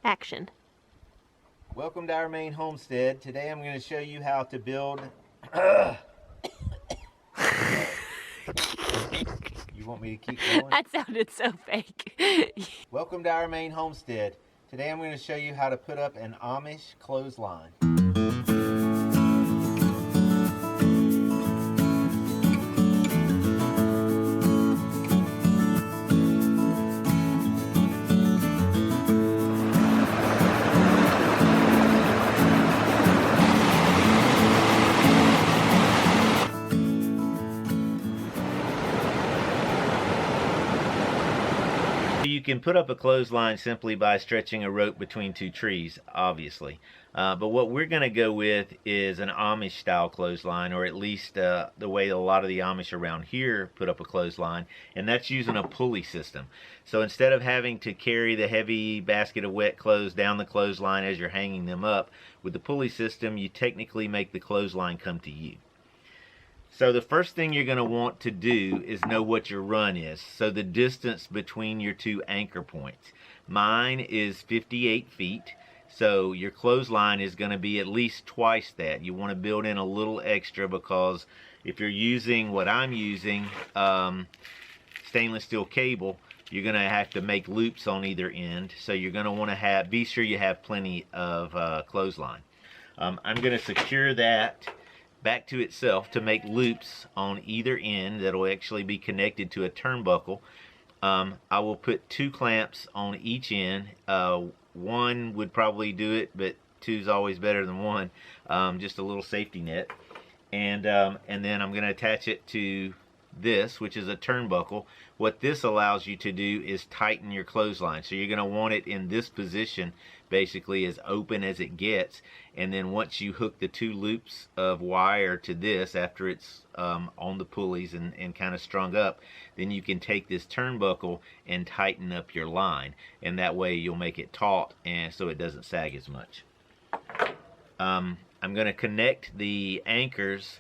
Action. Welcome to Our Maine Homestead. Today I'm going to show you how to build... You want me to keep going? That sounded so fake. Welcome to Our Maine Homestead. Today I'm going to show you how to put up an Amish clothesline. You can put up a clothesline simply by stretching a rope between two trees, obviously. But what we're going to go with is an Amish-style clothesline, or at least the way a lot of the Amish around here put up a clothesline, and that's using a pulley system. So instead of having to carry the heavy basket of wet clothes down the clothesline as you're hanging them up, with the pulley system, you technically make the clothesline come to you. So the first thing you're going to want to do is know what your run is. So the distance between your two anchor points. Mine is 58 feet. So your clothesline is going to be at least twice that. You want to build in a little extra because if you're using what I'm using, stainless steel cable, you're going to have to make loops on either end. So you're going to want to be sure you have plenty of clothesline. I'm going to secure that back to itself to make loops on either end that'll actually be connected to a turnbuckle. I will put 2 clamps on each end. One would probably do it, but 2's always better than 1. Just a little safety net. And then I'm going to attach it to this, which is a turnbuckle. What this allows you to do is tighten your clothesline. So you're going to want it in this position, basically as open as it gets. And then once you hook the 2 loops of wire to this, after it's on the pulleys and kind of strung up, then you can take this turnbuckle and tighten up your line. And that way you'll make it taut and so it doesn't sag as much. I'm going to connect the anchors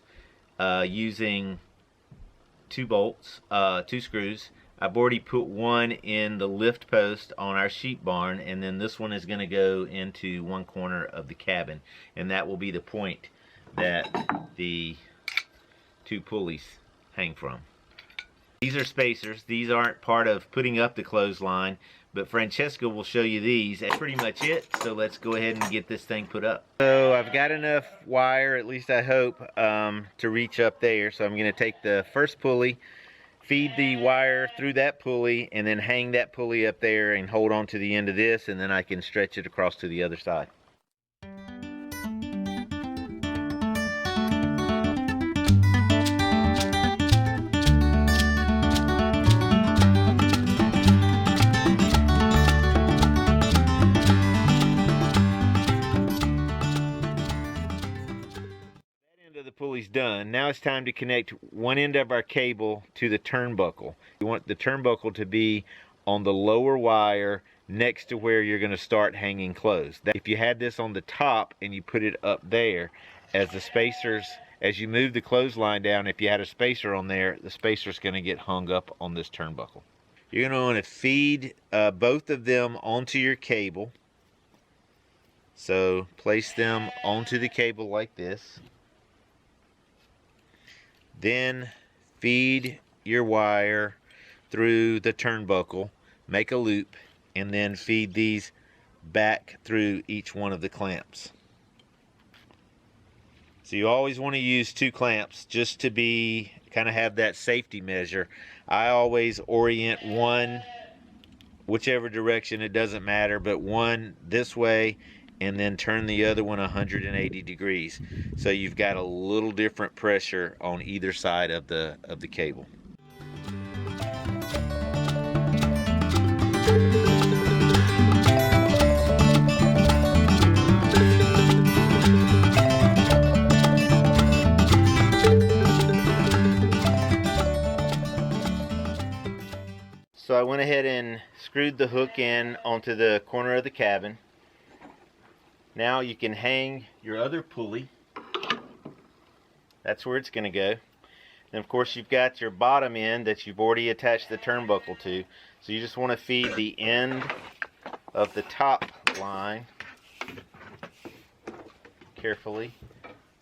using 2 bolts, 2 screws. I've already put one in the lift post on our sheep barn, and then this one is going to go into one corner of the cabin, and that will be the point that the 2 pulleys hang from. These are spacers. These aren't part of putting up the clothesline, but Francesca will show you these. That's pretty much it, so let's go ahead and get this thing put up. So I've got enough wire, at least I hope, to reach up there. So I'm going to take the first pulley, feed the wire through that pulley, and then hang that pulley up there and hold on to the end of this, and then I can stretch it across to the other side. The pulley's done. Now it's time to connect one end of our cable to the turnbuckle. You want the turnbuckle to be on the lower wire next to where you're going to start hanging clothes. If you had this on the top and you put it up there, as the spacers, as you move the clothesline down, if you had a spacer on there, the spacer's going to get hung up on this turnbuckle. You're going to want to feed both of them onto your cable. So place them onto the cable like this. Then feed your wire through the turnbuckle, make a loop, and then feed these back through each one of the clamps. So you always want to use 2 clamps just to kind of have that safety measure. I always orient one whichever direction, it doesn't matter, but one this way and then turn the other one 180 degrees. So you've got a little different pressure on either side of the cable. So I went ahead and screwed the hook in onto the corner of the cabin. Now you can hang your other pulley. That's where it's going to go. And of course you've got your bottom end that you've already attached the turnbuckle to. So you just want to feed the end of the top line carefully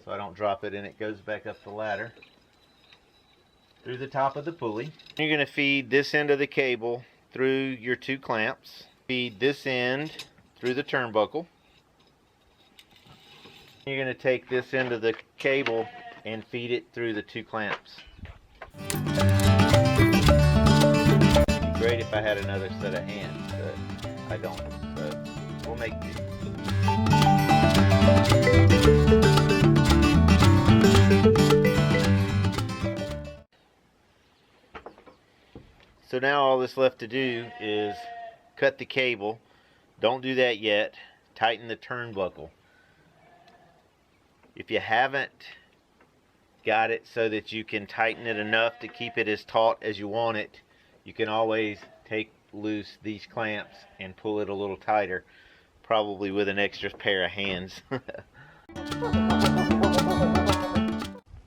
so I don't drop it and it goes back up the ladder through the top of the pulley. You're going to feed this end of the cable through your 2 clamps. Feed this end through the turnbuckle. You're going to take this end of the cable and feed it through the 2 clamps. It'd be great if I had another set of hands, but I don't. So we'll make do. So now all that's left to do is cut the cable. Don't do that yet. Tighten the turnbuckle. If you haven't got it so that you can tighten it enough to keep it as taut as you want it, you can always take loose these clamps and pull it a little tighter, probably with an extra pair of hands.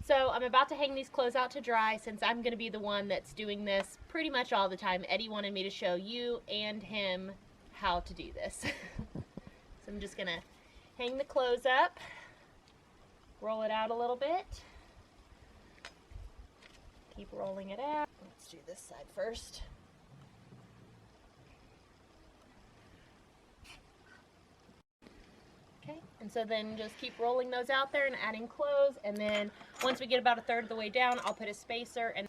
So I'm about to hang these clothes out to dry since I'm going to be the one that's doing this pretty much all the time. Eddy wanted me to show you and him how to do this. So I'm just going to hang the clothes up, roll it out a little bit, keep rolling it out. Let's do this side first. Okay, and so then just keep rolling those out there and adding clothes, and then once we get about a third of the way down, I'll put a spacer and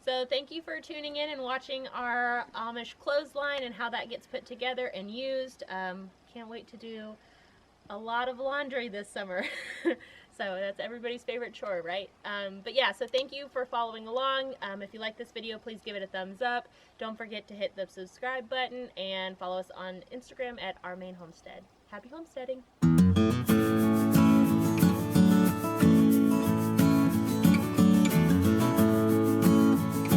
so thank you for tuning in and watching our Amish clothesline and how that gets put together and used. Can't wait to do a lot of laundry this summer. So that's everybody's favorite chore, right? But yeah, so thank you for following along. If you like this video, please give it a thumbs up. Don't forget to hit the subscribe button and follow us on Instagram at Our Maine Homestead. Happy homesteading!